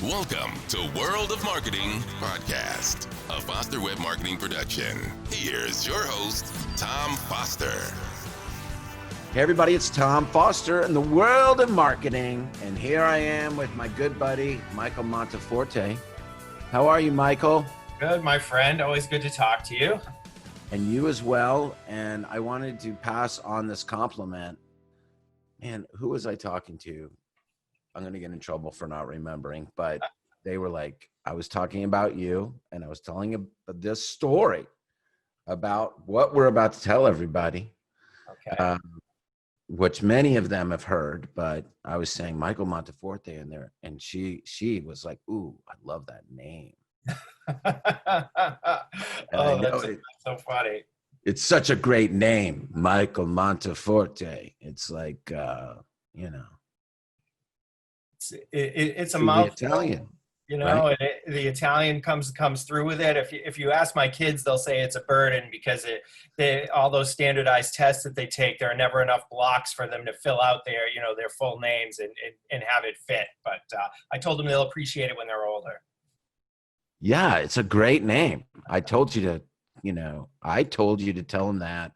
Welcome to World of Marketing Podcast, a Foster Web Marketing production. Here's your host, Tom Foster. Hey everybody, it's Tom Foster in the world of marketing, and here I am with my good buddy, Michael Monteforte. How are you, Michael? Good, my friend. Always good to talk to you. And you as well, and I wanted to pass on this compliment. Man, who was I talking to? I'm going to get in trouble for not remembering, but they were like, I was talking about you, and I was telling this story about what we're about to tell everybody. Okay. Which many of them have heard, but I was saying Michael Monteforte in there, and she was like, "Ooh, I love that name." That's so funny. It's such a great name, Michael Monteforte. It's like, It's a mouthful. Italian. You know, right? and the Italian comes through with it. If you ask my kids, they'll say it's a burden because all those standardized tests that they take, there are never enough blocks for them to fill out their full names and have it fit. But I told them they'll appreciate it when they're older. Yeah, it's a great name. I told you to tell them that.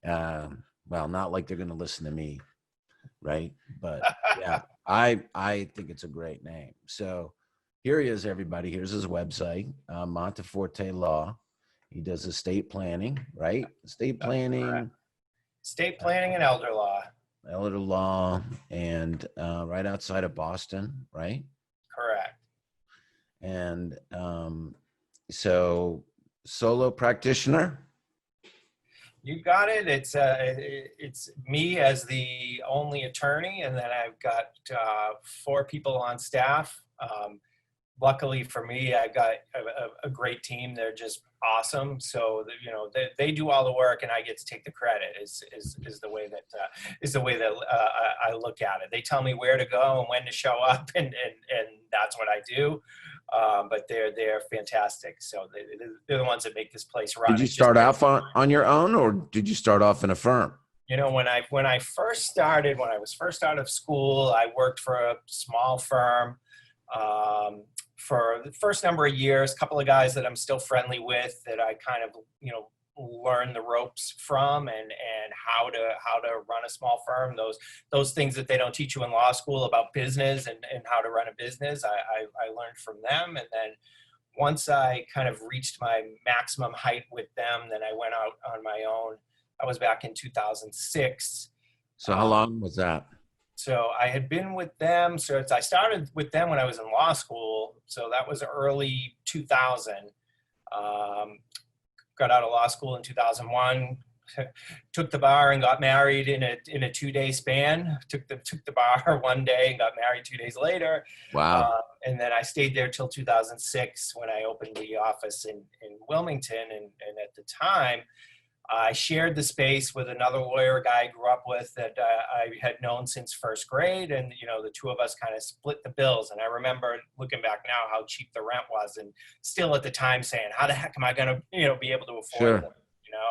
Well, not like they're going to listen to me, right? But yeah, I think it's a great name. So here he is, everybody. Here's his website, Monteforte Law. He does estate planning, right? Estate planning, and elder law. Elder law, and right outside of Boston, right? Correct. And so solo practitioner. You got it. It's me as the only attorney, and then I've got 4 people on staff. Luckily for me, I've got a great team. They're just awesome. So they do all the work, and I get to take the credit. Is the way that I look at it. They tell me where to go and when to show up, and that's what I do. But they're fantastic. So they're the ones that make this place run. Did you start off on your own, or did you start off in a firm? When I first started, when I was first out of school, I worked for a small firm for the first number of years. A couple of guys that I'm still friendly with that I kind of learn the ropes from and how to run a small firm, those things that they don't teach you in law school about business and how to run a business. I learned from them, and then once I kind of reached my maximum height with them, then I went out on my own. I was back in 2006. So how long was that? So I had been with them. So I started with them when I was in law school. So that was early 2000. Got out of law school in 2001, took the bar and got married in a 2-day span. Took the bar one day and got married 2 days later. Wow. And then I stayed there till 2006 when I opened the office in Wilmington. And at the time, I shared the space with another lawyer, a guy I grew up with that I had known since first grade. And, the two of us kind of split the bills. And I remember looking back now how cheap the rent was, and still at the time saying, how the heck am I going to, be able to afford them?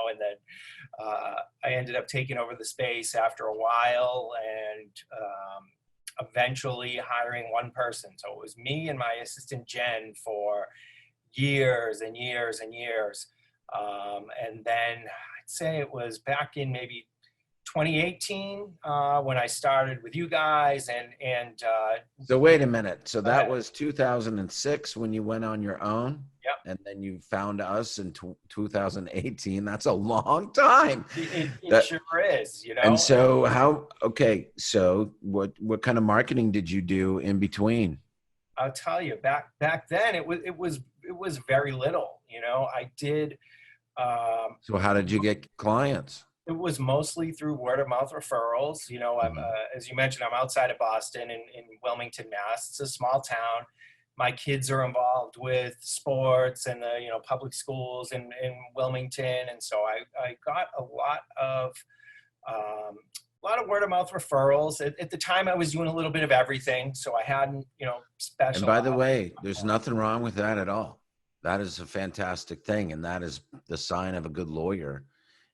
And then I ended up taking over the space after a while and eventually hiring one person. So it was me and my assistant Jen for years and years and years. And then I'd say it was back in maybe 2018 when I started with you guys. And so wait a minute. So that was 2006 when you went on your own? Yep. And then you found us in 2018. That's a long time. It sure is, And so so what kind of marketing did you do in between? I'll tell you, back then it was very little. I did. So how did you get clients? It was mostly through word of mouth referrals. I'm as you mentioned, I'm outside of Boston in Wilmington, Mass. It's a small town. My kids are involved with sports and the public schools in Wilmington, and so I got a lot of word of mouth referrals. At the time, I was doing a little bit of everything, so I hadn't specialized. And by the way, there's nothing wrong with that at all. That is a fantastic thing, and that is the sign of a good lawyer.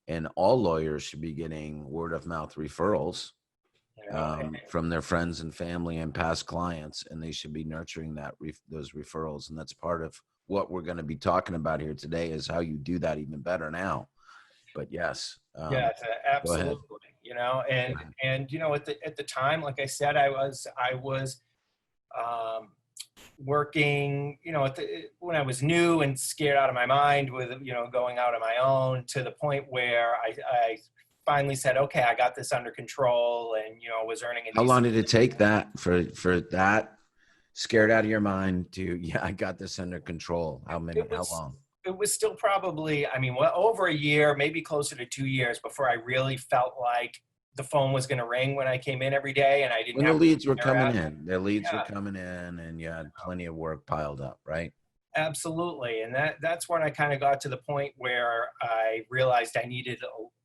And all lawyers should be getting word of mouth referrals. You know, from their friends and family and past clients, and they should be nurturing those referrals. And that's part of what we're going to be talking about here today is how you do that even better now. But yes, yeah, go ahead. absolutely. You know, and you know, at the time, like I said, I was um, working, you know, when I was new and scared out of my mind with, you know, going out on my own, to the point where I finally said, okay, I got this under control, and, you know, was earning a How long decent. did it take that for that scared out of your mind to, yeah, I got this under control? How It long? it was still probably, I mean, well, over a year, maybe closer to 2 years before I really felt like the phone was going to ring when I came in every day, and I didn't When the have to leads were figure coming out. in, the leads were Yeah, coming in and you had plenty of work piled up, right? absolutely. And that's when I kind of got to the point where I realized I needed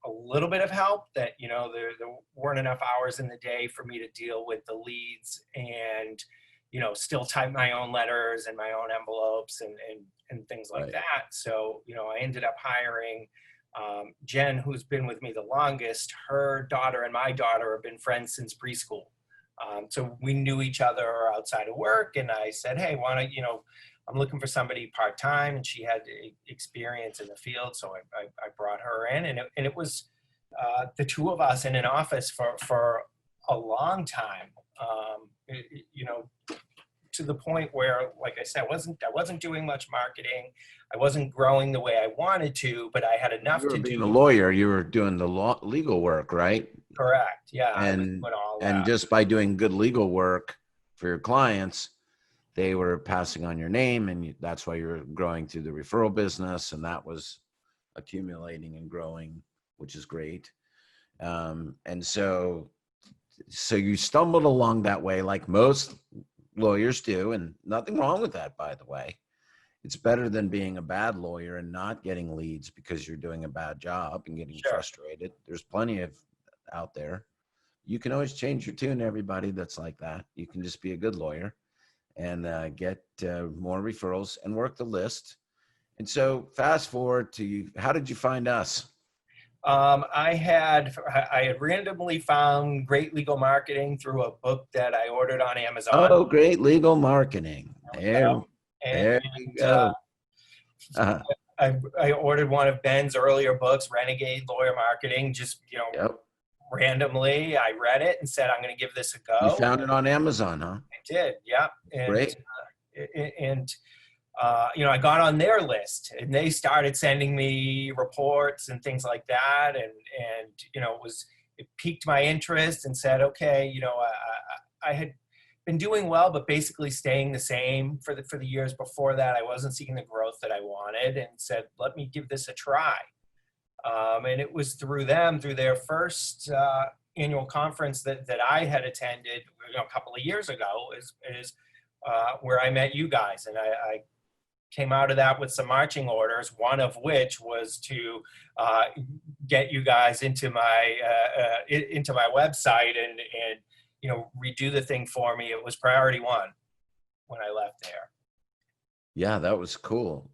a little bit of help, that, you know, there weren't enough hours in the day for me to deal with the leads and, you know, still type my own letters and my own envelopes and things like Right. that. So, you know, I ended up hiring Jen, who's been with me the longest. Her daughter and my daughter have been friends since preschool. So we knew each other outside of work, and I said, hey, why don't, you know, I'm looking for somebody part-time, and she had experience in the field. So I brought her in, and it was the two of us in an office for a long time. You know, to the point where, like I said, I wasn't doing much marketing. I wasn't growing the way I wanted to, but I had enough You were to being a do. lawyer, you were doing the legal work, right? Correct. Yeah, I was And doing all and that. just by doing good legal work for your clients, they were passing on your name, and that's why you're growing through the referral business, and that was accumulating and growing, which is great. And so you stumbled along that way, like most lawyers do, and nothing wrong with that, by the way. It's better than being a bad lawyer and not getting leads because you're doing a bad job and getting Sure. frustrated. There's plenty of out there. You can always change your tune, everybody that's like that. You can just be a good lawyer and get more referrals and work the list. And so fast forward to you. How did you find us? I had randomly found Great Legal Marketing through a book that I ordered on Amazon. Oh, great legal marketing. There, And, there you go. Uh, I ordered one of Ben's earlier books, Renegade Lawyer Marketing, just, you know, yep. randomly. I read it and said, I'm going to give this a You go. found it on Amazon, huh? I did. Yeah. Great. And you know, I got on their list, and they started sending me reports and things like that. And, you know, it piqued my interest, and said, okay, you know, I had been doing well, but basically staying the same for the years before that. I wasn't seeing the growth that I wanted, and said, let me give this a try. And it was through them, through their first annual conference that I had attended, you know, a couple of years ago, is where I met you guys. And I came out of that with some marching orders, one of which was to get you guys into my website and you know, redo the thing for me. It was priority one when I left there. Yeah, that was cool.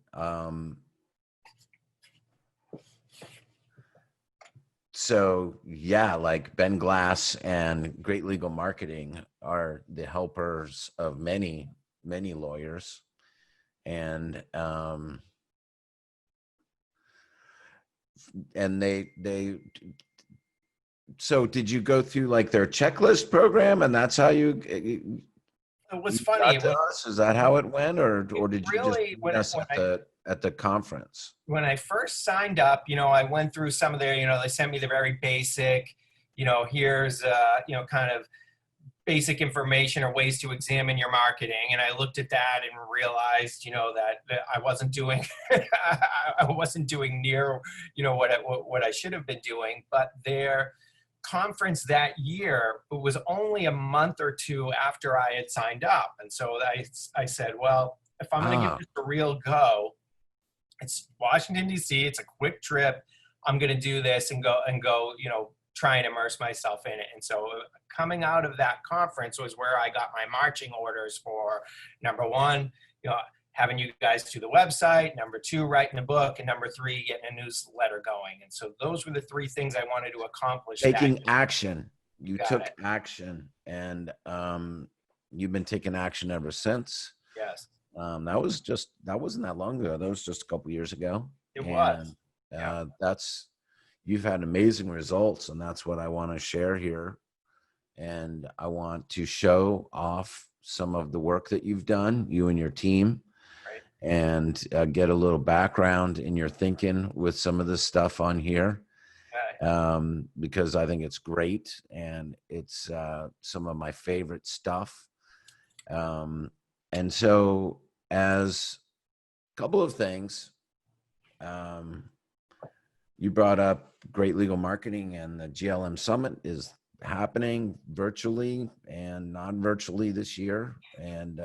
So yeah, like Ben Glass and Great Legal Marketing are the helpers of many, many lawyers. And they so did you go through like their checklist program, and that's how you It was you funny. got to us? Is that how it went, or did you just Really, meet us at the conference? when I first signed up, you know, I went through some of their, you know, they sent me the very basic, you know, here's, you know, kind of basic information or ways to examine your marketing. And I looked at that and realized, you know, that I wasn't doing, I wasn't doing near, you know, what I should have been doing. But their conference that year, it was only a month or two after I had signed up. And so I said, well, if I'm going to give this a real go, it's Washington, D.C. It's a quick trip. I'm going to do this and go, you know, try and immerse myself in it. And so coming out of that conference was where I got my marching orders for, number one, you know, having you guys do the website, number two, writing a book, and number three, getting a newsletter going. And so those were the three things I wanted to accomplish. Taking action. You Got took it. action, and you've been taking action ever since. Yes, That wasn't that long ago. That was just a couple years ago. it was. And Yeah. you've had amazing results, and that's what I want to share here. And I want to show off some of the work that you've done, you and your team, Right. and get a little background in your thinking with some of this stuff on here. Okay. Because I think it's great, and it's some of my favorite stuff. And so, as a couple of things, you brought up Great Legal Marketing, and the GLM Summit is happening virtually and non-virtually this year. And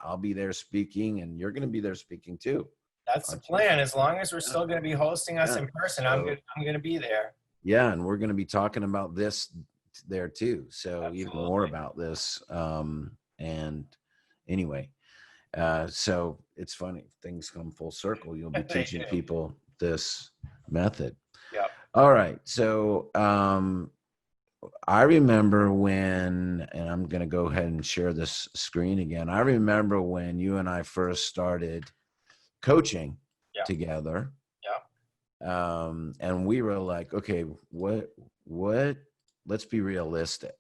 I'll be there speaking, and you're going to be there speaking too. That's the plan. As long as we're Yeah. still going to be hosting us Yeah. in person, So, I'm going to be there. yeah, and we're going to be talking about this there too. So Absolutely. even more about this. And anyway, so it's funny, things come full circle. You'll be They teaching do. people this method. Yep. All right. So I remember when, and I'm going to go ahead and share this screen again. I remember when you and I first started coaching together. Yeah. And we were like, okay, what, let's be realistic.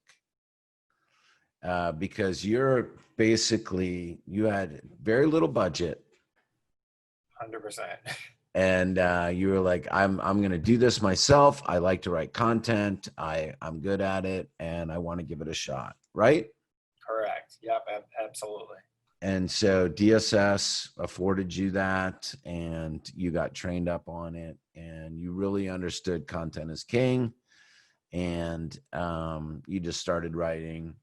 Because you're basically, you had very little budget. 100%. And you were like, I'm going to do this myself. I like to write content. I'm good at it, and I want to give it a shot. Right? Correct. Yep. Absolutely. And so DSS afforded you that, and you got trained up on it, and you really understood content is king. And you just started writing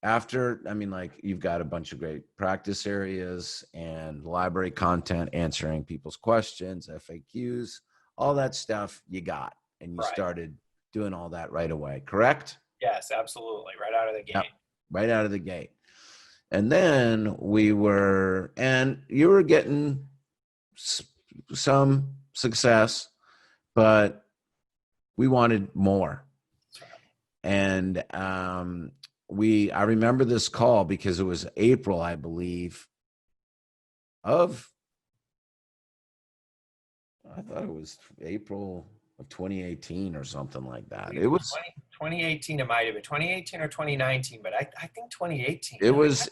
after. I mean, like, you've got a bunch of great practice areas and library content, answering people's questions, FAQs, all that stuff you got. And you started doing all that right away, correct? Yes, absolutely. Right out of the gate. Yep, right out of the gate. And then you were getting some success, but we wanted more. And I remember this call because it was April, I believe, I thought it was April of 2018 or something like that. It was 2018. It might have been 2018 or 2019, but I think 2018. It was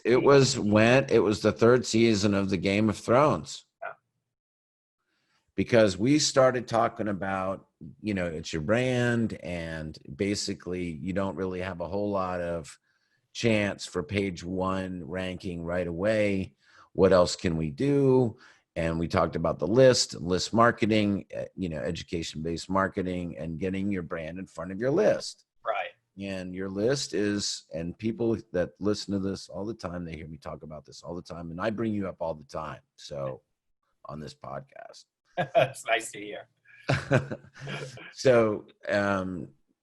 the third season of the Game of Thrones. Yeah. Because we started talking about, it's your brand, and basically you don't really have a whole lot of chance for page one ranking right away. What else can we do? And we talked about the list marketing, education-based marketing, and getting your brand in front of your list. Right. And your list is, and people that listen to this all the time, they hear me talk about this all the time, and I bring you up all the time. So on this podcast. That's nice to hear. So,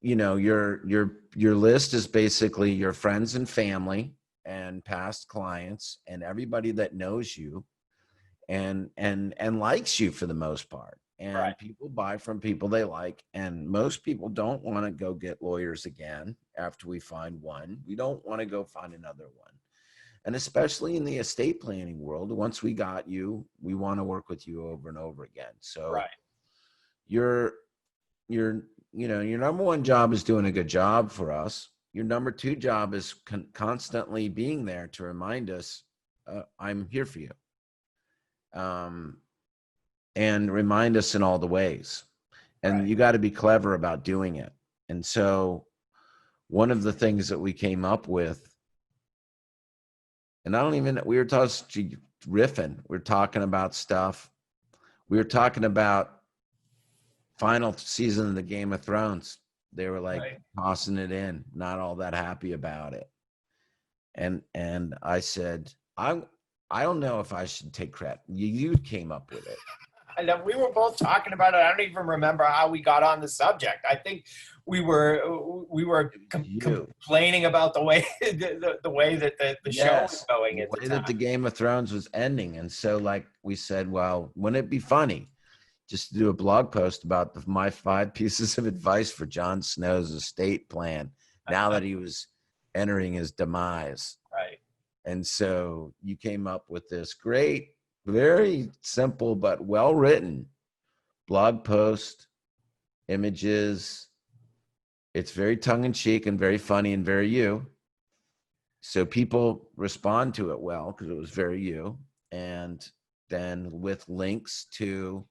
your list is basically your friends and family and past clients and everybody that knows you and likes you for the most part. And people buy from people they like. And most people don't want to go get lawyers again after we find one. We don't want to go find another one. And especially in the estate planning world, once we got you, we want to work with you over and over again. So your number one job is doing a good job for us. Your number two job is constantly being there to remind us, I'm here for you. And remind us in all the ways. And you got to be clever about doing it. And so one of the things that we came up with, and we were talking riffing, we're talking about stuff. We were talking about final season of the Game of Thrones. They were like tossing it in, not all that happy about it. And I said, I don't know if I should take credit. You came up with it. And we were both talking about it. I don't even remember how we got on the subject. I think we were complaining about the way the way that the show was going at the time. That the Game of Thrones was ending. And so, like, we said, well, wouldn't it be funny just to do a blog post about my 5 pieces of advice for Jon Snow's estate plan now that he was entering his demise. Right. And so you came up with this great, very simple but well-written blog post, images. It's very tongue-in-cheek and very funny and very you. So people respond to it well because it was very you. And then with links to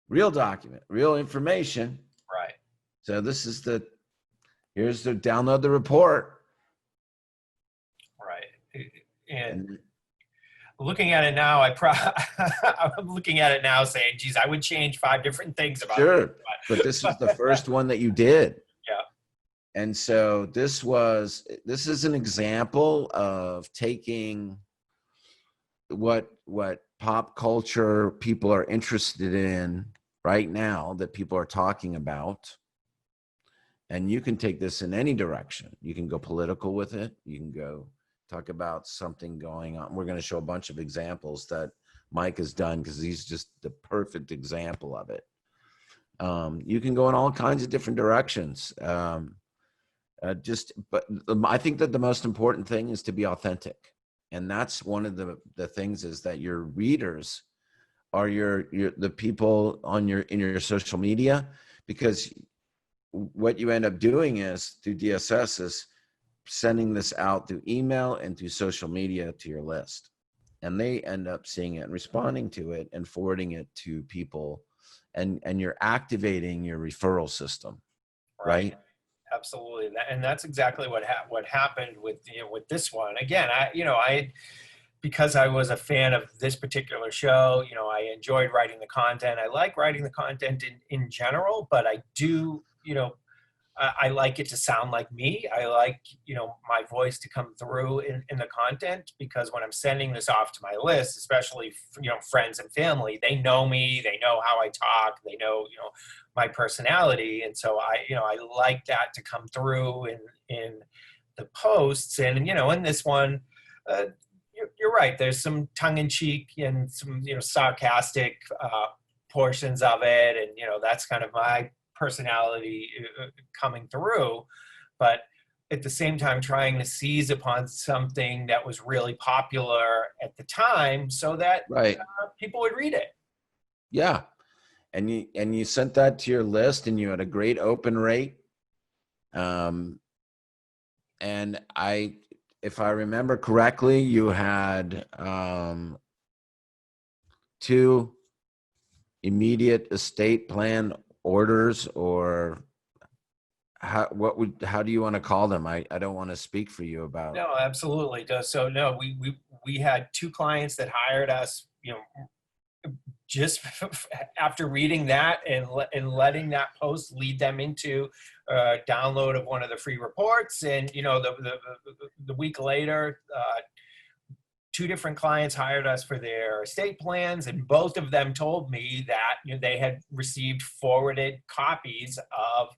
real document, real information. Right. So this is here's the download the report. Right. And looking at it now, I'm looking at it now saying, geez, I would change 5 different things about it. But this is the first one that you did. Yeah. And so this is an example of taking what pop culture people are interested in right now that people are talking about. And you can take this in any direction. You can go political with it. You can go talk about something going on. We're going to show a bunch of examples that Mike has done because he's just the perfect example of it. You can go in all kinds of different directions. But I think that the most important thing is to be authentic. And that's one of the things is that your readers are the people in your social media, because what you end up doing is through DSS is sending this out through email and through social media to your list. And they end up seeing it and responding to it and forwarding it to people. And you're activating your referral system, right? Absolutely. And that's exactly what happened with this one. Again, because I was a fan of this particular show, I enjoyed writing the content. I like writing the content in general, but I do, I like it to sound like me. I like, my voice to come through in the content, because when I'm sending this off to my list, especially, friends and family, they know me, they know how I talk, they know, my personality. And so I like that to come through in the posts. And, in this one, you're right. There's some tongue in cheek and some, sarcastic portions of it. And, that's kind of my personality coming through, but at the same time trying to seize upon something that was really popular at the time so that people would read it. Yeah. And you sent that to your list and you had a great open rate. And if I remember correctly, you had 2 immediate estate plan orders, or how do you want to call them? I don't want to speak for you about. No, absolutely. So no, we had 2 clients that hired us, just after reading that and letting that post lead them into download of one of the free reports. And, the week later, 2 different clients hired us for their estate plans, and both of them told me that they had received forwarded copies of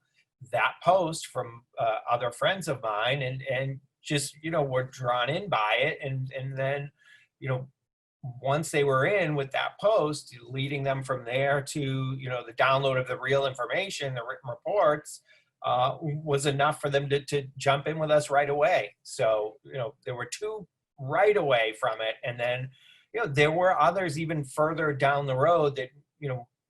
that post from other friends of mine, and just were drawn in by it, and then once they were in with that post, leading them from there to the download of the real information, the written reports, was enough for them to jump in with us right away. So there were 2 right away from it. And then, there were others even further down the road that,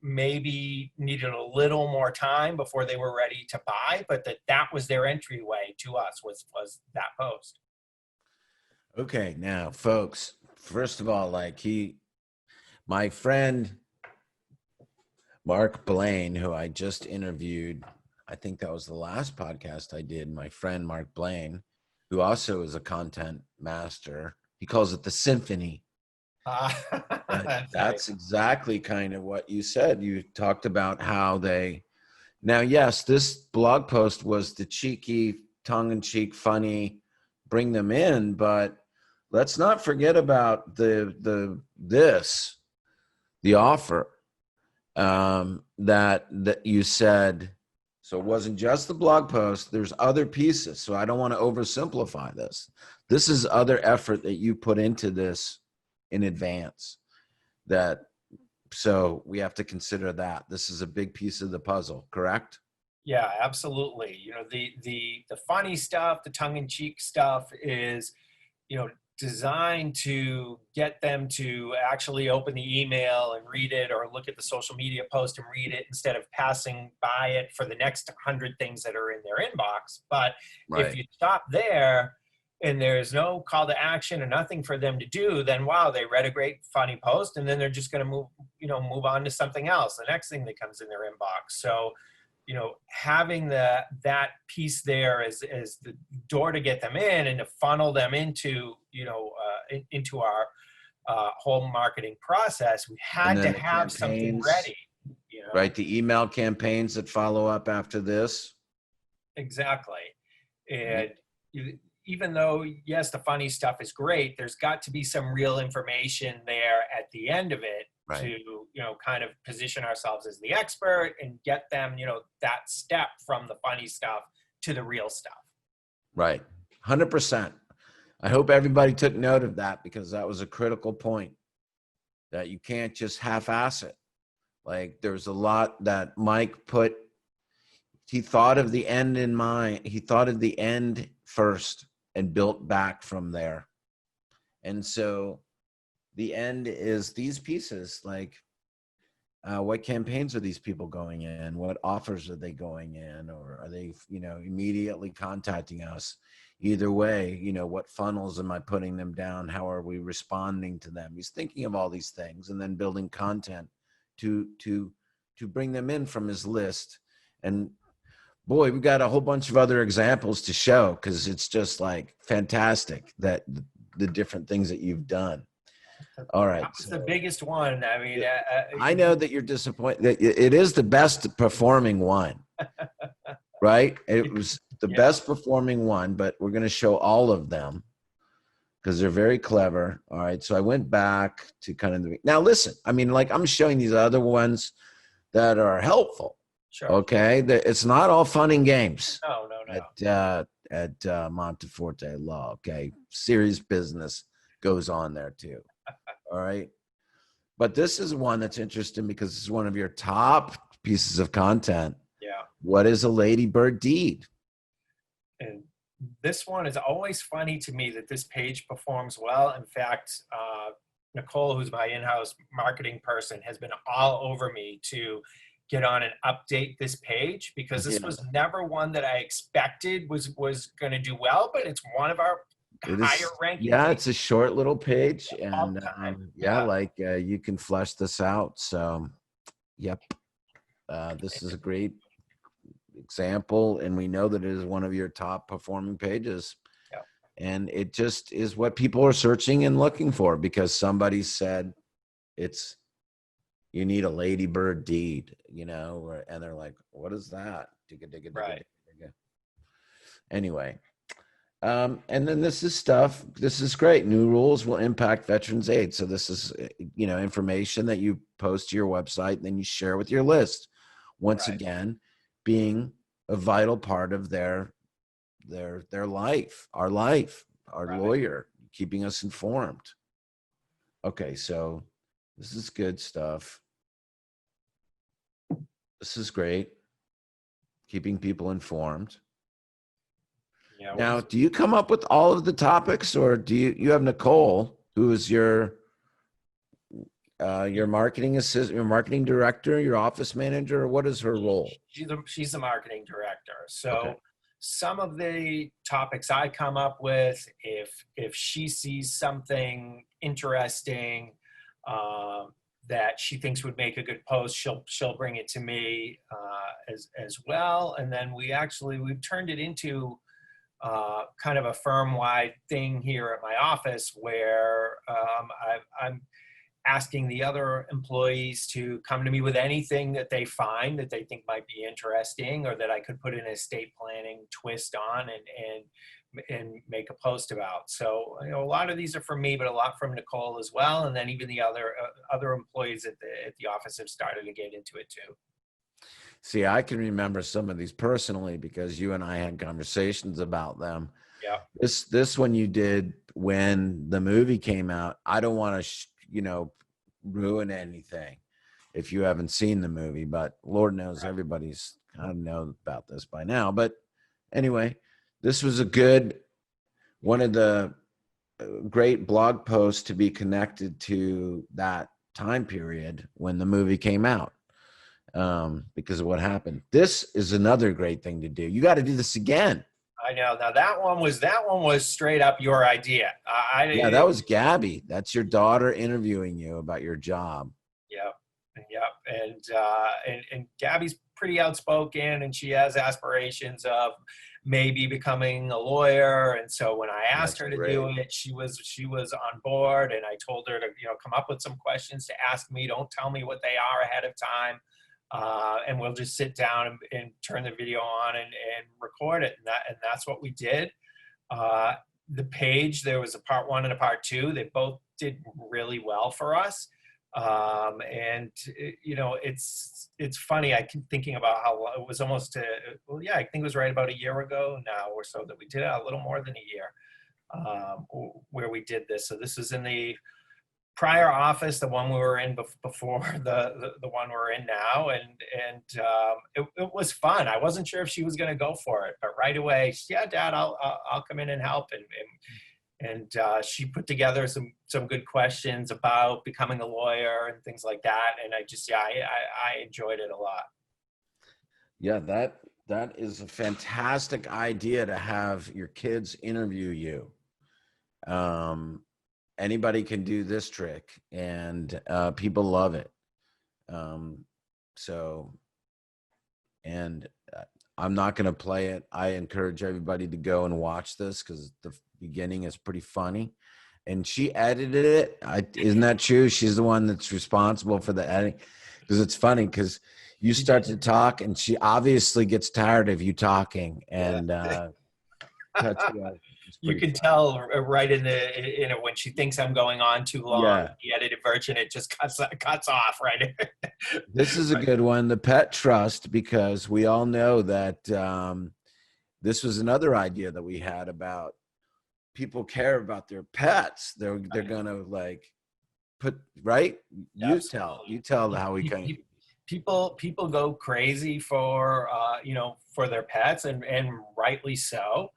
maybe needed a little more time before they were ready to buy, but that was their entryway to us was that post. Okay. Now, folks, first of all, my friend, Mark Blaine, who I just interviewed, I think that was the last podcast I did. My friend, Mark Blaine, who also is a content master. He calls it the symphony. That's exactly kind of what you said. You talked about how now, yes, this blog post was the cheeky, tongue-in-cheek, funny, bring them in, but let's not forget about the offer that you said. So it wasn't just the blog post. There's other pieces. So I don't want to oversimplify this. This is other effort that you put into this in advance. So we have to consider that. This is a big piece of the puzzle, correct? Yeah, absolutely. You know, the funny stuff, the tongue-in-cheek stuff is, you know, designed to get them to actually open the email and read it, or look at the social media post and read it, instead of passing by it for the next 100 things that are in their inbox. But if Right. you stop there and there's no call to action or nothing for them to do, then wow, they read a great funny post, and then they're just going to move on to something else, the next thing that comes in their inbox. So, you know, having that piece there as the door to get them in and to funnel them into, into our whole marketing process, we And had to then the have something campaigns, ready, you know. right? The email campaigns that follow up after this. Exactly. Yeah. And even though, yes, the funny stuff is great, there's got to be some real information there at the end of it to, Right. kind of position ourselves as the expert and get them, that step from the funny stuff to the real stuff. Right. 100%. I hope everybody took note of that, because that was a critical point, that you can't just half-ass it. Like, there's a lot that Mike put, he thought of the end in mind. He thought of the end first and built back from there. And so the end is these pieces, like, what campaigns are these people going in? What offers are they going in? Or are they, immediately contacting us? Either way, what funnels am I putting them down? How are we responding to them? He's thinking of all these things and then building content to bring them in from his list. And boy, we've got a whole bunch of other examples to show, because it's just like fantastic, that the different things that you've done. All right. That was the biggest one. I mean, I know that you're disappointed. That it is the best performing one, right? It was the yeah, best performing one, but we're going to show all of them because they're very clever. All right. So I went back to kind of now listen, I mean, like, I'm showing these other ones that are helpful. sure. Okay. It's not all fun and games. No. At Monteforte Law. Okay. Serious business goes on there too. All right. But this is one that's interesting because it's one of your top pieces of content. Yeah. What is a ladybird deed? And this one is always funny to me, that this page performs well. In fact, Nicole, who's my in-house marketing person, has been all over me to get on and update this page, because this was never one that I expected was going to do well, but it's one of our higher ranking. Yeah, it's a short little page, and you can flesh this out. So, yep, this is a great example, and we know that it is one of your top performing pages. Yeah. And it just is what people are searching and looking for, because somebody said you need a ladybird deed, and they're like, what is that? Right. Anyway. And then this is great. New rules will impact veterans aid. So this is, information that you post to your website and then you share with your list. Once again, being a vital part of their life, our lawyer, keeping us informed. Okay. So this is good stuff. This is great. Keeping people informed. Yeah, now, do you come up with all of the topics, or do you have Nicole, who is your marketing assistant, your marketing director, your office manager, or what is her role? She's the marketing director. So some of the topics I come up with, if she sees something interesting that she thinks would make a good post, she'll bring it to me as well. And then we've turned it into kind of a firm-wide thing here at my office, where I'm asking the other employees to come to me with anything that they find that they think might be interesting, or that I could put an estate planning twist on and make a post about. So, a lot of these are from me, but a lot from Nicole as well. And then even the other employees at the office have started to get into it too. See, I can remember some of these personally because you and I had conversations about them. Yeah. This one you did when the movie came out. I don't want to, ruin anything if you haven't seen the movie, but Lord knows everybody's I know about this by now, but anyway, this was one of the great blog posts to be connected to that time period when the movie came out, because of what happened. This is another great thing to do. You got to do this again. I know. Now that one was straight up your idea. Yeah, that was Gabby. That's your daughter interviewing you about your job. Yep. And Gabby's pretty outspoken, and she has aspirations of maybe becoming a lawyer. And so when I asked her to do it, she was on board. And I told her to come up with some questions to ask me. Don't tell me what they are ahead of time. And we'll just sit down and turn the video on and record it. And that's what we did. The page, there was a part 1 and a part 2. They both did really well for us. It's funny. I keep thinking about how it was almost I think it was right about a year ago now or so that we did it, a little more than a year, where we did this. So this was in the prior office, the one we were in before the one we're in now. And it was fun. I wasn't sure if she was going to go for it, but right away, yeah, Dad, I'll come in and help. And she put together some good questions about becoming a lawyer and things like that. And I enjoyed it a lot. Yeah, that is a fantastic idea to have your kids interview you. Anybody can do this trick, and people love it. I'm not going to play it. I encourage everybody to go and watch this because the beginning is pretty funny. And she edited it. Isn't that true? She's the one that's responsible for the editing, because it's funny because you start to talk and she obviously gets tired of you talking and cuts you off. You can tell right in it when she thinks I'm going on too long. Yeah. The edited version, it just cuts off right. This is a good one, the pet trust, because we all know that this was another idea that we had about people care about their pets. They're gonna like put right. You tell how we can. People go crazy for for their pets, and rightly so.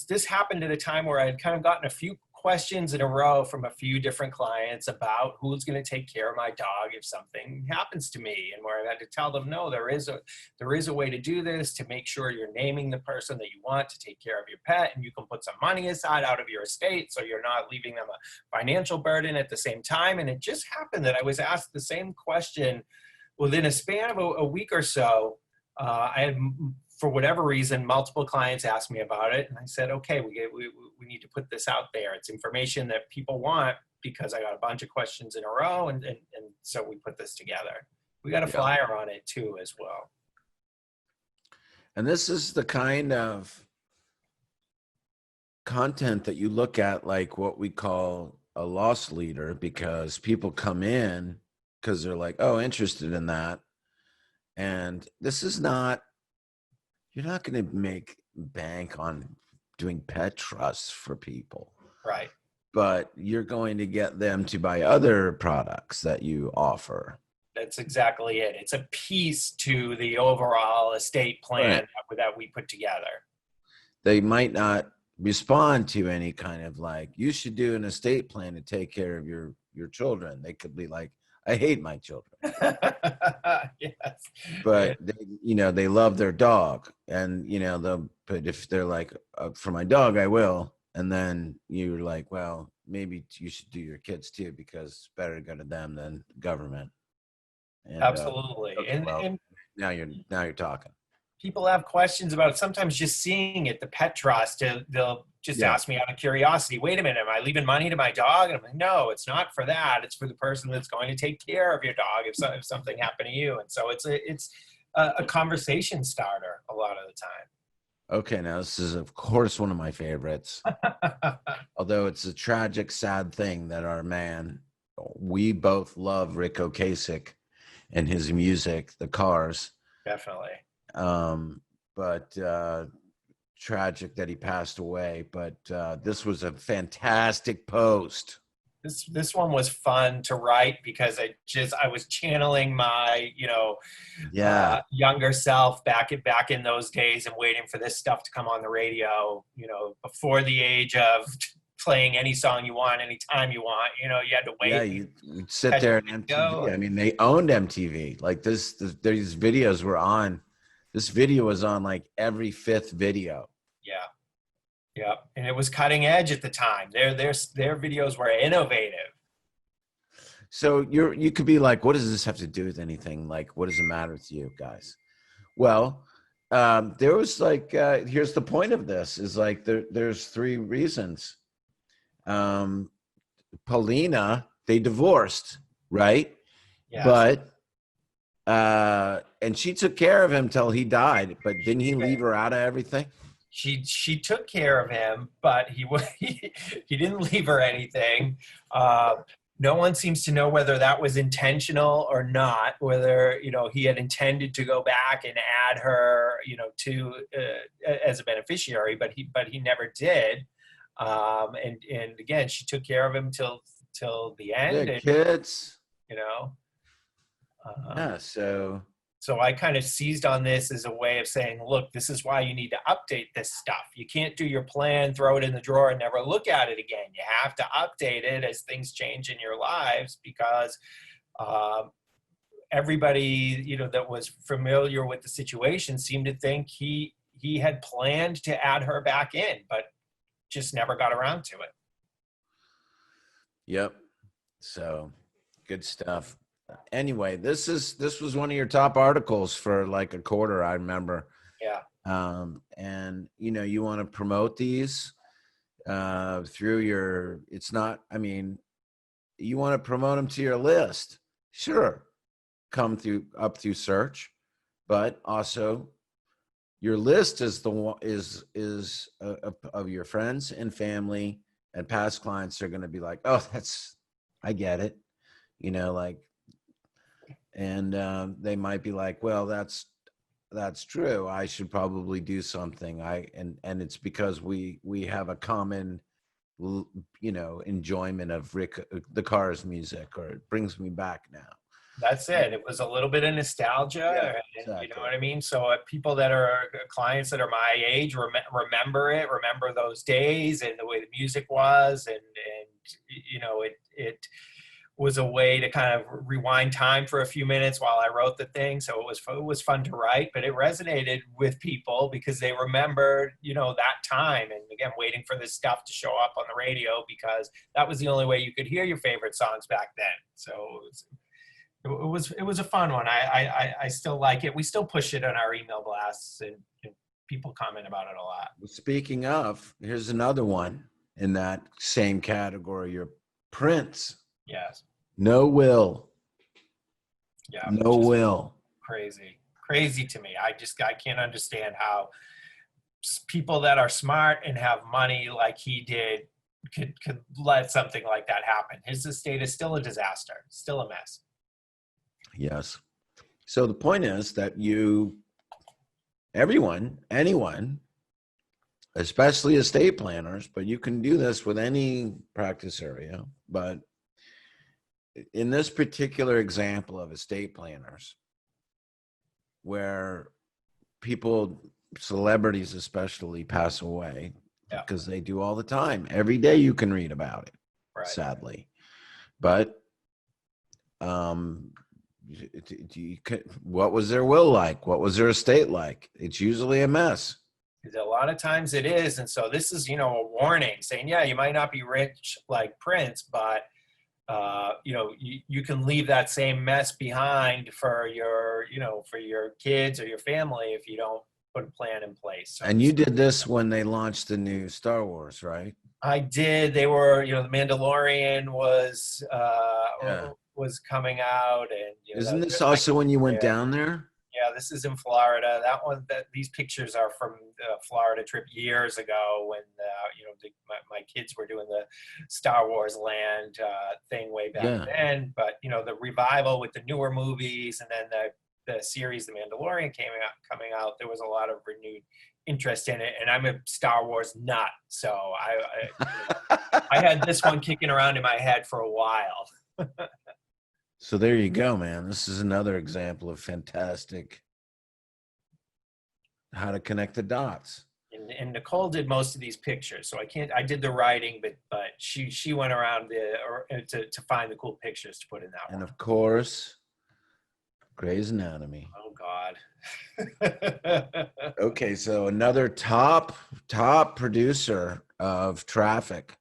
This happened at a time where I had kind of gotten a few questions in a row from a few different clients about who's going to take care of my dog if something happens to me, and where I had to tell them, no, there is a way to do this, to make sure you're naming the person that you want to take care of your pet, and you can put some money aside out of your estate so you're not leaving them a financial burden at the same time. And it just happened that I was asked the same question within a span of a week or so. I had, for whatever reason, multiple clients asked me about it, and I said, okay, we need to put this out there. It's information that people want, because I got a bunch of questions in a row, and so we put this together. We got a flyer on it too as well. And this is the kind of content that you look at, like what we call a loss leader, because people come in because they're like, oh, interested in that. And this is not, you're not going to make bank on doing pet trusts for people. Right. But you're going to get them to buy other products that you offer. That's exactly it. It's a piece to the overall estate plan that we put together. They might not respond to any kind of like, you should do an estate plan to take care of your children. They could be like, I hate my children. Yes. But they love their dog, and but if they're like, for my dog I will, and then you're like, well, maybe you should do your kids too, because it's better to go to them than the government. And, absolutely. And now you're talking. People have questions about it. Sometimes just seeing it, the pet trust, they'll just ask me out of curiosity, wait a minute, am I leaving money to my dog? And I'm like, no, it's not for that. It's for the person that's going to take care of your dog if something happened to you. And so it's a conversation starter a lot of the time. Okay, now this is, of course, one of my favorites. Although it's a tragic, sad thing that our man, we both love Rick Ocasek and his music, The Cars. Definitely. But tragic that he passed away. But this was a fantastic post. This one was fun to write because I was channeling my Yeah. younger self back in those days and waiting for this stuff to come on the radio. Before the age of playing any song you want anytime you want. You had to Yeah, wait. you'd sit Catch there a in video. MTV. I mean, they owned MTV. Like these videos were on. This video was on like every fifth video. Yeah, yeah, and it was cutting edge at the time. Their videos were innovative. So you could be like, what does this have to do with anything? Like, what does it matter to you guys? Well, there was like, here's the point of this is like, there's three reasons. Paulina, they divorced, right? Yes. But, and she took care of him till he died, but didn't he leave her out of everything? She took care of him, but he didn't leave her anything. No one seems to know whether that was intentional or not, whether he had intended to go back and add her to as a beneficiary, but he never did. And again, she took care of him till the end. Yeah, And, kids. um, Yeah, so So I kind of seized on this as a way of saying, look, this is why you need to update this stuff. You can't do your plan, throw it in the drawer, and never look at it again. You have to update it as things change in your lives, because everybody, that was familiar with the situation seemed to think he had planned to add her back in, but just never got around to it. yep. So good stuff. Anyway, this was one of your top articles for like a quarter, I remember. Yeah. And you want to promote these through your, you want to promote them to your list. Sure. Come up through search, but also your list is the one is of your friends and family and past clients are going to be like, oh, I get it. And they might be like, well, that's true. I should probably do something. And it's because we have a common, enjoyment of Rick the Cars music, or it brings me back now. That's it. It was a little bit of nostalgia, Yeah, and exactly. you know what I mean? So people that are clients that are my age remember those days and the way the music was, and it was a way to kind of rewind time for a few minutes while I wrote the thing. So it was fun to write, but it resonated with people because they remembered, that time. And again, waiting for this stuff to show up on the radio, because that was the only way you could hear your favorite songs back then. So it was a fun one. I still like it. We still push it on our email blasts, and people comment about it a lot. Speaking of, here's another one in that same category. Your Prince. Yes. No will. Yeah. No will. Crazy to me. I can't understand how people that are smart and have money like he did could let something like that happen. His estate is still a disaster, still a mess. Yes. So the point is that anyone, especially estate planners, but you can do this with any practice area, but in this particular example of estate planners, where celebrities especially, pass away, because they do all the time. Every day you can read about it, right. Sadly. But what was their will like? What was their estate like? It's usually a mess. A lot of times it is. And so this is, a warning saying, yeah, you might not be rich like Prince, but you can leave that same mess behind for your kids or your family if you don't put a plan in place. So, and you did this when they launched the new Star Wars, right? I did. They were, the Mandalorian was coming out, and isn't this also when you went down there? Yeah, this is in Florida. These pictures are from the Florida trip years ago when my kids were doing the Star Wars Land thing way back then. But the revival with the newer movies, and then the series The Mandalorian coming out. There was a lot of renewed interest in it, and I'm a Star Wars nut, so I had this one kicking around in my head for a while. So there you go, man. This is another example of fantastic how to connect the dots. And Nicole did most of these pictures, so I did the writing, but she went around to find the cool pictures to put in that and one. Of course, Grey's Anatomy. Oh God. Okay, so another top producer of Traffic,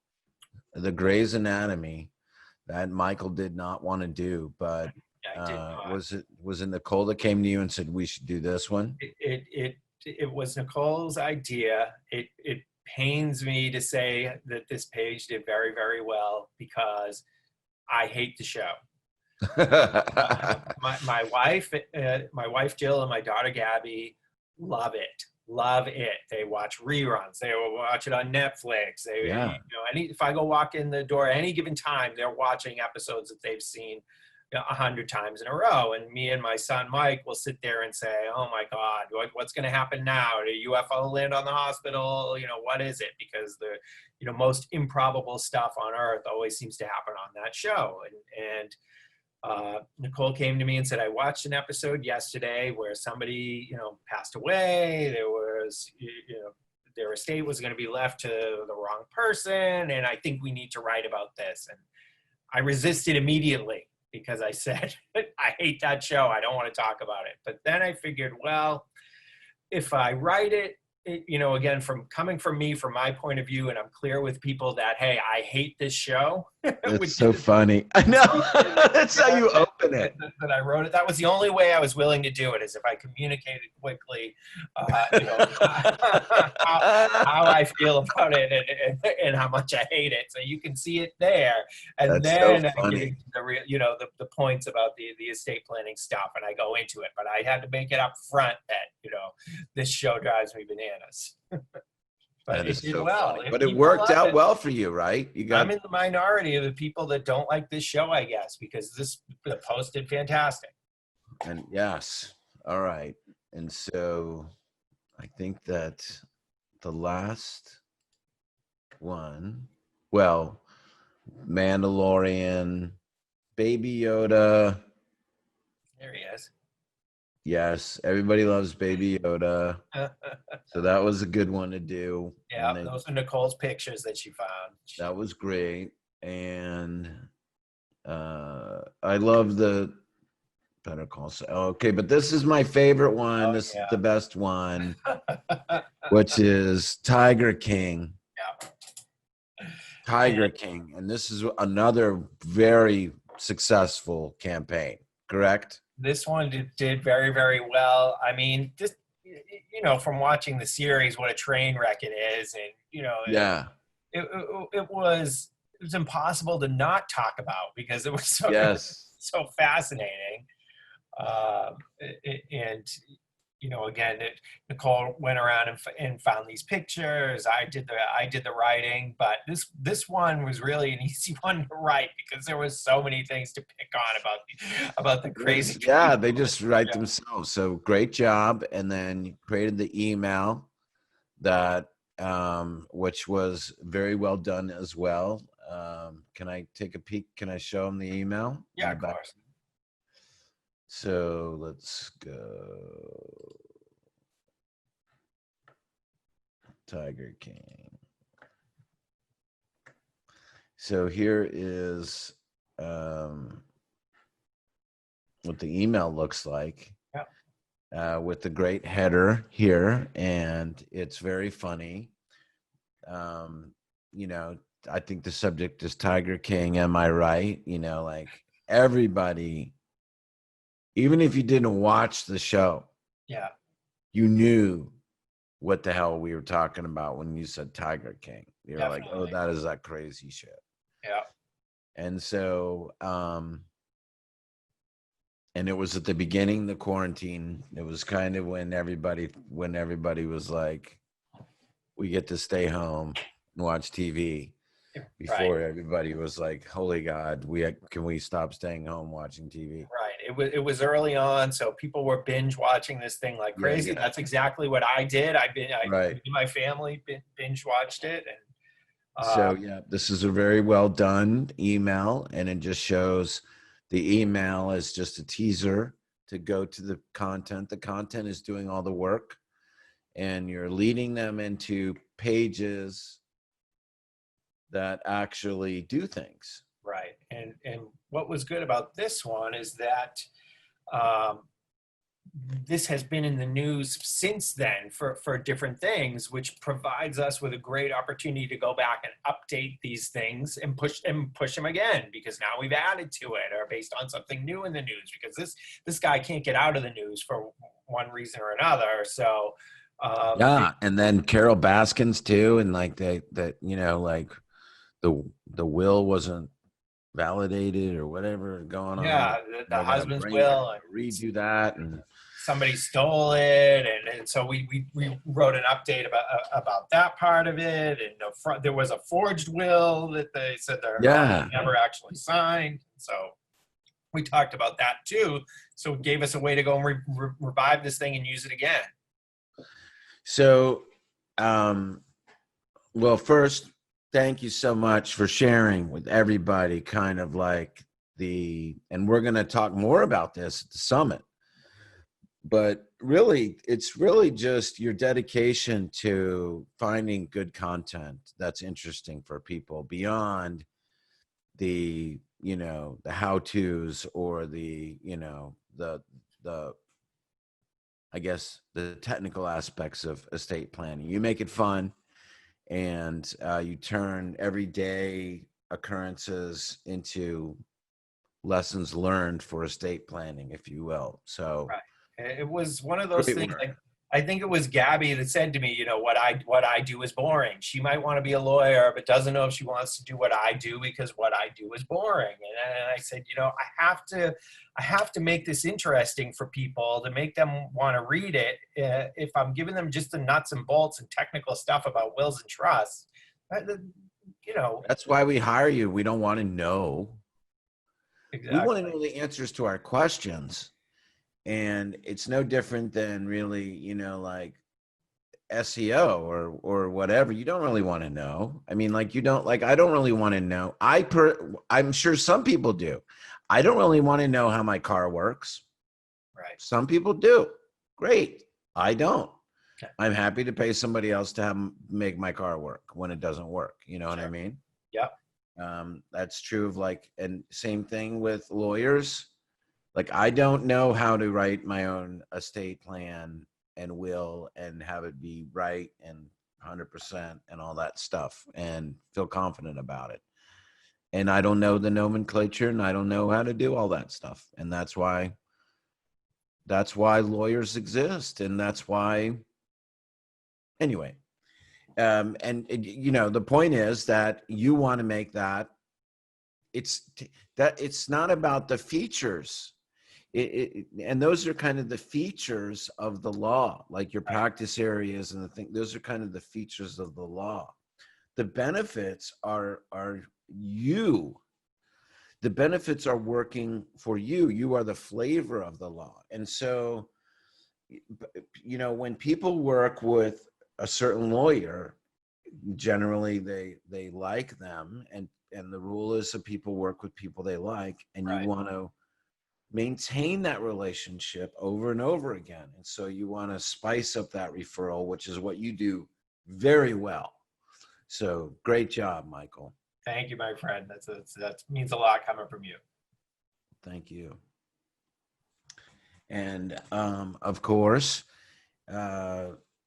the Grey's Anatomy, that Michael did not want to do, but I did not. was it Nicole that came to you and said we should do this one? It was Nicole's idea. It pains me to say that this page did very, very well because I hate the show. My wife Jill and my daughter Gabby love it. They watch reruns. They will watch it on Netflix. If I go walk in the door at any given time, they're watching episodes that they've seen 100 times in a row. And me and my son Mike will sit there and say, "Oh my God, what's going to happen now? Did a UFO land on the hospital? What is it?" Because the most improbable stuff on Earth always seems to happen on that show. And Nicole came to me and said, "I watched an episode yesterday where somebody, passed away. There was, their estate was going to be left to the wrong person. And I think we need to write about this." And I resisted immediately because I said, "I hate that show. I don't want to talk about it." But then I figured, well, if I write it, again, coming from me, from my point of view, and I'm clear with people that, hey, I hate this show. It's so funny. I know. That's how you open it. That I wrote it. That was the only way I was willing to do it, is if I communicated quickly, how I feel about it and how much I hate it. So you can see it there. And That's then so I funny. get into the real, the points about the estate planning stuff, and I go into it. But I had to make it up front that, this show drives me bananas. But it did well. But it worked out well for you, right? I'm in the minority of the people that don't like this show, I guess, because the post did fantastic. And yes. All right. And so I think that the last one, well, Mandalorian, Baby Yoda. There he is. Yes, everybody loves Baby Yoda. So that was a good one to do. Yeah, those are Nicole's pictures that she found. That was great. And I love the Better Call Saul. Okay, but this is my favorite one. This is the best one, which is Tiger King. Yeah. Tiger King. And this is another very successful campaign, correct? This one did very, very well. I mean, just, from watching the series, what a train wreck it is. And, yeah, it was impossible to not talk about because it was so fascinating. And again, Nicole went around and found these pictures. I did the writing, but this one was really an easy one to write because there was so many things to pick on about the crazy. Yeah, they just write themselves. So great job. And then you created the email that which was very well done as well. Can I take a peek? Can I show them the email? Yeah, of course. So let's go. Tiger King. So here is what the email looks like. With the great header here, and it's very funny. I think the subject is Tiger King. Am I right? Like everybody, even if you didn't watch the show, you knew what the hell we were talking about when you said Tiger King. You're like, oh, that is that crazy shit. Yeah. And so, and it was at the beginning of the quarantine. It was kind of when everybody was like, we get to stay home and watch TV. Right. before everybody was like, holy God, can we stop staying home watching TV? Right. It was early on, so people were binge watching this thing like Yeah, crazy. yeah. That's exactly what I did. Right. Me and my family binge watched it, and So yeah, this is a very well done email, and it just shows the email is just a teaser to go to the content. The content is doing all the work, and you're leading them into pages that actually do things. right. And what was good about this one is that um, this has been in the news since then for different things, which provides us with a great opportunity to go back and update these things and push them again, because now we've added to it or based on something new in the news, because this guy can't get out of the news for one reason or another. So Yeah, and then Carol Baskins too, and like that like the will wasn't validated or whatever going on. yeah, the They're gonna husband's will, and redo that, and somebody stole it, and so we wrote an update about that part of it, and there was a forged will that they said their yeah. never actually signed. So we talked about that too. So it gave us a way to go and revive this thing and use it again. So, well, first, thank you so much for sharing with everybody kind of like and we're going to talk more about this at the summit, but really, it's really just your dedication to finding good content that's interesting for people beyond the, the how-tos or the I guess the technical aspects of estate planning. You make it fun, and you turn everyday occurrences into lessons learned for estate planning, if you will. So Right. It was one of those great things. work. Like, I think it was Gabby that said to me, what I do is boring. She might want to be a lawyer, but doesn't know if she wants to do what I do because what I do is boring. And I said, I have to make this interesting for people to make them want to read it. If I'm giving them just the nuts and bolts and technical stuff about wills and trusts, That's why we hire you. We don't want to know. We want to exactly. know the answers to our questions. And it's no different than really, like SEO or whatever. You don't really want to know. I mean, like I don't really want to know. I'm sure some people do. I don't really want to know how my car works. Right. Some people do. Great. I don't. Okay. I'm happy to pay somebody else to make my car work when it doesn't work. You know what I Sure. mean? Yep. That's true of and same thing with lawyers. Like, I don't know how to write my own estate plan and will and have it be right and 100% and all that stuff and feel confident about it. And I don't know the nomenclature, and I don't know how to do all that stuff. And that's why lawyers exist. And that's why, anyway, and the point is that you want to make that it's not about the features. And those are kind of the features of the law, like your practice areas and the thing. Those are kind of the features of the law. The benefits are you. The benefits are working for you. You are the flavor of the law. And so, when people work with a certain lawyer, generally they like them, and the rule is that people work with people they like, and you Right. want to maintain that relationship over and over again. And so you want to spice up that referral, which is what you do very well. So great job, Michael. Thank you, my friend. That means a lot coming from you. Thank you. And of course,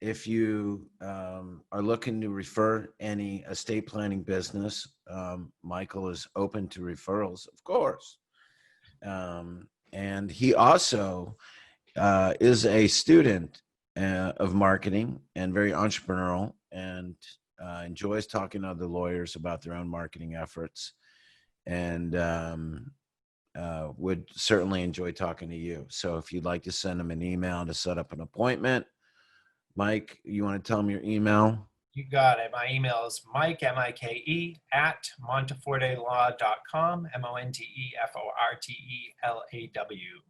if you are looking to refer any estate planning business, Michael is open to referrals, of course. And he also is a student of marketing and very entrepreneurial, and enjoys talking to other lawyers about their own marketing efforts, and would certainly enjoy talking to you. So if you'd like to send him an email to set up an appointment, Mike, you want to tell him your email? You got it. My email is Mike, M-I-K-E, at montefortelaw.com, MONTEFORTELAW,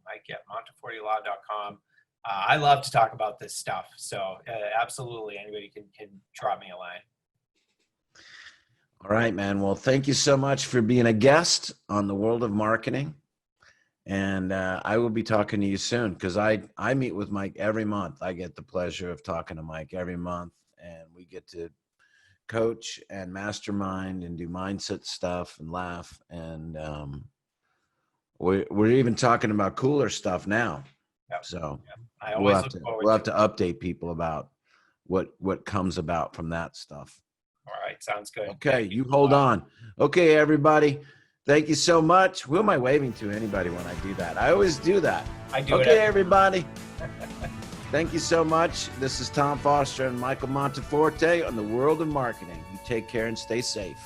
Mike at montefortelaw.com. I love to talk about this stuff. So absolutely, anybody can drop me a line. All right, man. Well, thank you so much for being a guest on the World of Marketing. And I will be talking to you soon because I meet with Mike every month. I get the pleasure of talking to Mike every month, and we get to coach and mastermind and do mindset stuff and laugh. And we're even talking about cooler stuff now. Yep. So yep. I always we'll have to update people about what comes about from that stuff. All right. Sounds good. Okay. You hold on. Okay, everybody. Thank you so much. Who am I waving to anybody when I do that? I always do that. I do it. Okay, everybody. Thank you so much. This is Tom Foster and Michael Monteforte on the World of Marketing. You take care and stay safe.